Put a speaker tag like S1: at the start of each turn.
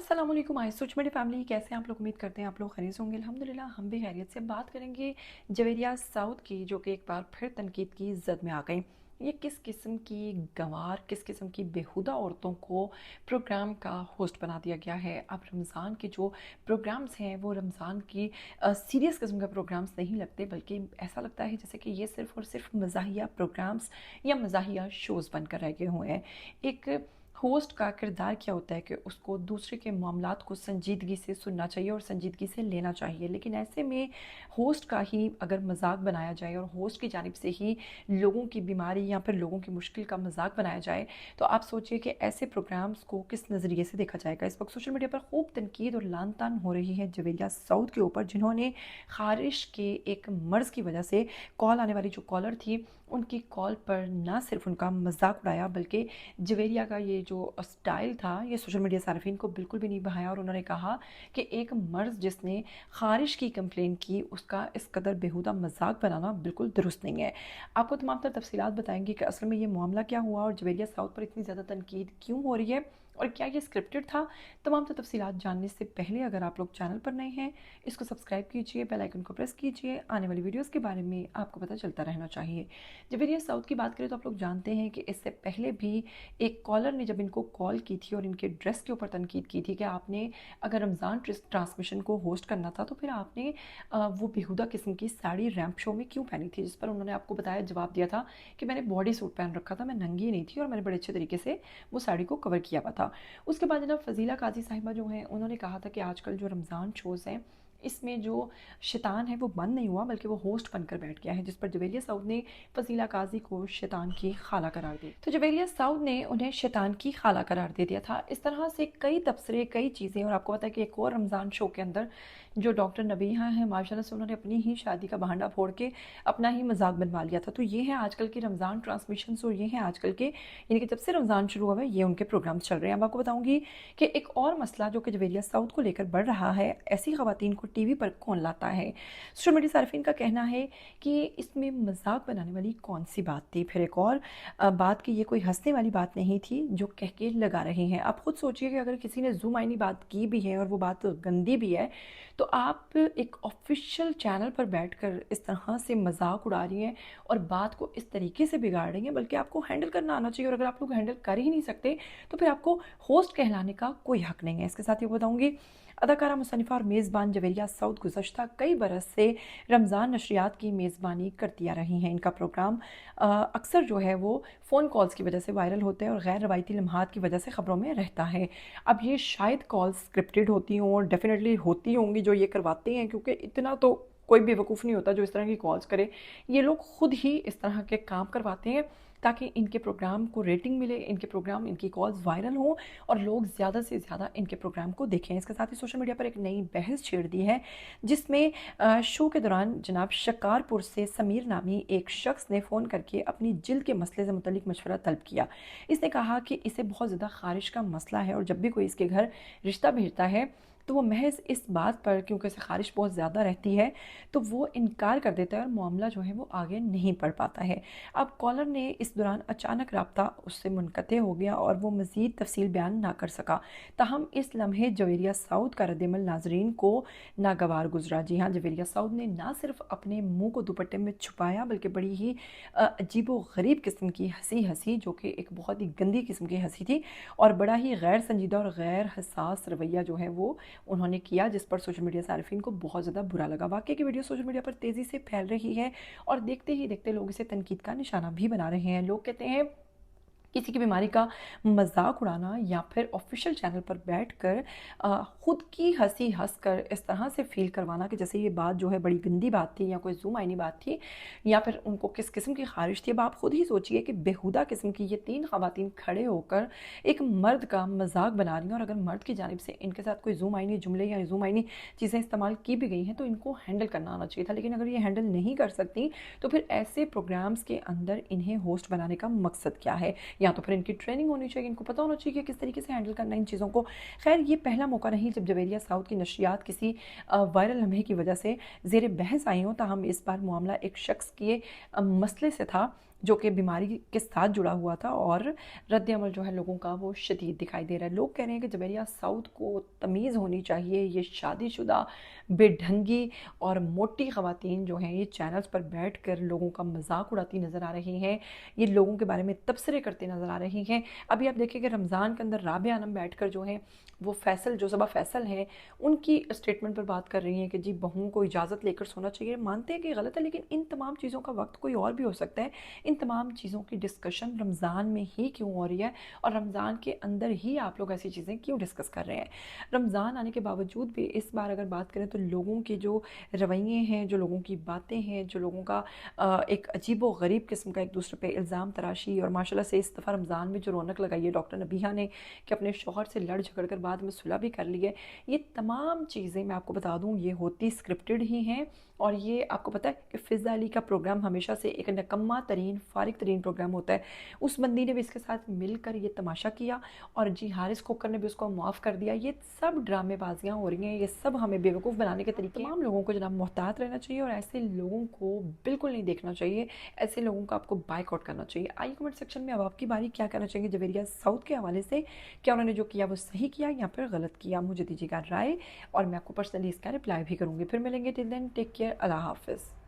S1: अस्सलाम वालेकुम सोच मेरी फैमिली, कैसे हैं आप लोग? उम्मीद करते हैं आप लोग खैरियत से होंगे। अल्हम्दुलिल्लाह हम भी खैरियत से। बात करेंगे जवेरिया साउथ की, जो कि एक बार फिर तनकीद की ज़द में आ गई। ये किस किस्म की गंवार, किस किस्म की बेहुदा औरतों को प्रोग्राम का होस्ट बना दिया गया है। अब रमज़ान के जो प्रोग्राम्स हैं वो रमज़ान की सीरियस किस्म के प्रोग्राम्स नहीं लगते, बल्कि ऐसा लगता है जैसे कि ये सिर्फ़ और सिर्फ मज़ाहिया प्रोग्राम्स या मज़ाहिया शोज़ बनकर रह गए हुए हैं। एक होस्ट का किरदार क्या होता है कि उसको दूसरे के मामलात को संजीदगी से सुनना चाहिए और संजीदगी से लेना चाहिए, लेकिन ऐसे में होस्ट का ही अगर मजाक बनाया जाए और होस्ट की जानिब से ही लोगों की बीमारी या फिर लोगों की मुश्किल का मजाक बनाया जाए, तो आप सोचिए कि ऐसे प्रोग्राम्स को किस नज़रिए से देखा जाएगा। इस वक्त सोशल मीडिया पर खूब तनकीद और लान तान हो रही है जवेरिया साउथ के ऊपर, जिन्होंने खारिश के एक मर्ज़ की वजह से कॉल आने वाली जो कॉलर थी उनकी कॉल पर ना सिर्फ उनका मजाक उड़ाया, बल्कि जवेरिया का ये जो स्टाइल था ये सोशल मीडिया सार्फिन को बिल्कुल भी नहीं भाया। और उन्होंने कहा कि एक मर्ज़ जिसने खारिश की कंप्लेन की, उसका इस कदर बेहुदा मजाक बनाना बिल्कुल दुरुस्त नहीं है। आपको तमाम तर तफसीलात बताएंगे कि असल में ये मामला क्या हुआ और जवेरिया साउथ पर इतनी ज़्यादा तनकीद क्यों हो रही है और क्या ये स्क्रिप्टेड था। तमाम तर तफसीलात जानने से पहले अगर आप लोग चैनल पर नए हैं, इसको सब्सक्राइब कीजिए, बेल आइकन को प्रेस कीजिए। आने वाली वीडियोस के बारे में आपको पता चलता रहना चाहिए। जवेरिया साउथ की बात करें तो आप लोग जानते हैं कि इससे पहले भी एक कॉलर ने जब इनको कॉल की थी और इनके ड्रेस के ऊपर तनकीद की थी कि आपने अगर रमज़ान ट्रांसमिशन को होस्ट करना था तो फिर आपने वो बेहुदा किस्म की साड़ी रैंप शो में क्यों पहनी थी, जिस पर उन्होंने आपको बताया, जवाब दिया था कि मैंने बॉडी सूट पहन रखा था, मैं नंगी नहीं थी और मैंने बड़े अच्छे तरीके से वो साड़ी को कवर किया हुआ था। उसके बाद जनाब फजीला काजी साहिबा जो हैं उन्होंने कहा था कि आजकल जो रमज़ान शोज़ हैं इसमें जो शैतान है वो बंद नहीं हुआ बल्कि वो होस्ट बनकर बैठ गया है, जिस पर जवेरिया साउथ ने फजीला काजी को शैतान की खाला करार दी। तो जवेरिया साउथ ने उन्हें शैतान की खाला करार दे दिया था। इस तरह से कई तबसरे, कई चीज़ें। और आपको पता है कि एक और रमज़ान शो के अंदर जो डॉक्टर नबीहा हैं माशाल्लाह से, उन्होंने अपनी ही शादी का बहाना फोड़ के अपना ही मजाक बनवा लिया था। तो ये है आजकल की रमज़ान ट्रांसमिशन और ये हैं आजकल के, यानी कि जब से रमज़ान शुरू हुआ है ये उनके प्रोग्राम्स चल रहे हैं। अब आपको बताऊंगी कि एक और मसला जो कि जवेरिया साउथ को लेकर बढ़ रहा है, ऐसी खवातीन को टीवी पर कौन लाता है। सोशल मीडिया सार्फिन का कहना है कि इसमें मजाक बनाने वाली कौन सी बात थी। फिर एक और बात कि ये कोई हंसने वाली बात नहीं थी जो कह के लगा रहे हैं। आप खुद सोचिए कि अगर किसी ने जूम आईनी बात की भी है और वो बात गंदी भी है, तो आप एक ऑफिशियल चैनल पर बैठकर इस तरह से मजाक उड़ा रही हैं और बात को इस तरीके से बिगाड़ रही हैं, बल्कि आपको हैंडल करना आना चाहिए। और अगर आप लोग हैंडल कर ही नहीं सकते तो फिर आपको होस्ट कहलाने का कोई हक नहीं है। इसके साथ ये बताऊंगी, अदाकारा, मुसन्निफा और मेज़बान जवेरिया साउथ गुज़श्ता कई बरस से रमज़ान नशरियात की मेज़बानी करती आ रही हैं। इनका प्रोग्राम अक्सर जो है वो फ़ोन कॉल्स की वजह से वायरल होते हैं और गैर रवायती लम्हात की वजह से ख़बरों में रहता है। अब ये शायद कॉल्स स्क्रिप्टेड होती हों और डेफिनेटली होती होंगी जो ये करवाते हैं, क्योंकि इतना तो कोई बेवकूफ़ नहीं होता जो इस तरह की कॉल्स करे। ये लोग खुद ही इस तरह के काम करवाते हैं ताकि इनके प्रोग्राम को रेटिंग मिले, इनके प्रोग्राम, इनकी कॉल्स वायरल हों और लोग ज़्यादा से ज़्यादा इनके प्रोग्राम को देखें। इसके साथ ही सोशल मीडिया पर एक नई बहस छेड़ दी है, जिसमें शो के दौरान जनाब शिकारपुर से समीर नामी एक शख्स ने फ़ोन करके अपनी जिल्द के मसले से मुतल्लिक मशवरा तलब किया। इसने कहा कि इसे बहुत ज़्यादा खारिश का मसला है और जब भी कोई इसके घर रिश्ता भेजता है तो वो महज इस बात पर, क्योंकि इसे खारिश बहुत ज़्यादा रहती है, तो वो इनकार कर देता है और मामला जो है वो आगे नहीं बढ़ पाता है। अब कॉलर ने इस दौरान अचानक रब्ता उससे मुनक़ते हो गया और वो मज़ीद तफसील बयान ना कर सका। ताहम इस लम्हे जवेरिया साउथ का रद्दमल नाजरीन को नागवार गुजरा। जी हाँ, जवेरिया साउथ ने ना सिर्फ अपने मुँह को दुपट्टे में छुपाया, बल्कि बड़ी ही अजीब व गरीब किस्म की हंसी जो कि एक बहुत ही गंदी किस्म की हंसी थी और बड़ा ही गैर संजीदा और गैर हसास रवैया जो है वो उन्होंने किया, जिस पर सोशल मीडिया सार्फिन को बहुत ज़्यादा बुरा लगा। वाकई की वीडियो सोशल मीडिया पर तेज़ी से फैल रही है और देखते ही देखते लोग इसे तनकीद का निशाना भी बना रहे हैं। लोग कहते हैं किसी की बीमारी का मजाक उड़ाना या फिर ऑफिशियल चैनल पर बैठकर खुद की हंसी हंस कर इस तरह से फील करवाना कि जैसे ये बात जो है बड़ी गंदी बात थी या कोई जूम आईनी बात थी या फिर उनको किस किस्म की खारिश थी। अब आप खुद ही सोचिए कि बेहुदा किस्म की ये तीन खवातीन खड़े होकर एक मर्द का मजाक बना रही हैं और अगर मर्द की जानिब से इनके साथ कोई जूम आईनी जुमले या जूम आईनी चीज़ें इस्तेमाल की भी गई हैं तो इनको हैंडल करना आना चाहिए था। लेकिन अगर ये हैंडल नहीं कर सकती तो फिर ऐसे प्रोग्राम्स के अंदर इन्हें होस्ट बनाने का मकसद क्या है? या तो फिर इनकी ट्रेनिंग होनी चाहिए, इनको पता होना चाहिए कि किस तरीके से हैंडल करना इन चीज़ों को। खैर, ये पहला मौका नहीं जब जवेरिया साउथ की नशरियात किसी वायरल लम्हे की वजह से ज़ेर बहस आई हों। ताहम इस बार मामला एक शख्स के मसले से था जो कि बीमारी के साथ जुड़ा हुआ था, और रद्द अमल जो है लोगों का वो शदीद दिखाई दे रहा है। लोग कह रहे हैं कि जवेरिया साउथ को तमीज़ होनी चाहिए, ये शादीशुदा बेढंगी और मोटी ख़वातीन जो हैं ये चैनल्स पर बैठ कर लोगों का मजाक उड़ाती नज़र आ रही हैं, ये लोगों के बारे में तबसरे करते नज़र आ रही हैं। अभी आप देखिए कि रमज़ान के अंदर राबिया आलम बैठ कर जो है वो फैसल जो सबा फैसल हैं उनकी स्टेटमेंट पर बात कर रही हैं कि जी बहुओं को इजाज़त लेकर सोना चाहिए। मानते हैं कि गलत है, लेकिन इन तमाम चीज़ों का वक्त कोई और भी हो सकता है। इन तमाम चीज़ों की डिस्कशन रमज़ान में ही क्यों हो रही है, और रमज़ान के अंदर ही आप लोग ऐसी चीज़ें क्यों डिस्कस कर रहे हैं। रमज़ान आने के बावजूद भी इस बार अगर बात करें तो लोगों के जो रवैये हैं, जो लोगों की बातें हैं, जो लोगों का एक अजीब व गरीब किस्म का एक दूसरे पे इल्ज़ाम तराशी, और माशाल्लाह से इस दफ़ा रमज़ान में जो रौनक लगाई है डॉक्टर नबीहा ने कि अपने शौहर से लड़ झगड़ कर बाद में सुलह भी कर ली है, ये तमाम चीज़ें मैं आपको बता दूँ ये होती स्क्रिप्टेड ही हैं। और ये आपको पता है कि फ़िज़ा अली का प्रोग्राम हमेशा से एक नकम्मा तरीन फारिग तरीन प्रोग्राम होता है। उस बंदी ने भी इसके साथ मिलकर ये तमाशा किया, और जी हारिस खोकर ने भी उसको माफ़ कर दिया। ये सब ड्रामेबाजियाँ हो रही हैं, ये सब हमें बेवकूफ़ बनाने के तरीके हैं। तमाम लोगों को जनाब मोहतात रहना चाहिए, और ऐसे लोगों को बिल्कुल नहीं देखना चाहिए, ऐसे लोगों को आपको बाइकआउट करना चाहिए। आइए कमेंट सेक्शन में अब आपकी बारी, क्या कहना चाहेंगे जवेरिया साउथ के हवाले से, क्या उन्होंने जो किया वो सही किया या फिर गलत किया, मुझे दीजिएगा राय, और मैं आपको पर्सनली इसका रिप्लाई भी करूँगी। फिर मिलेंगे, टिल देन टेक केयर, अल्लाह हाफ़िज़।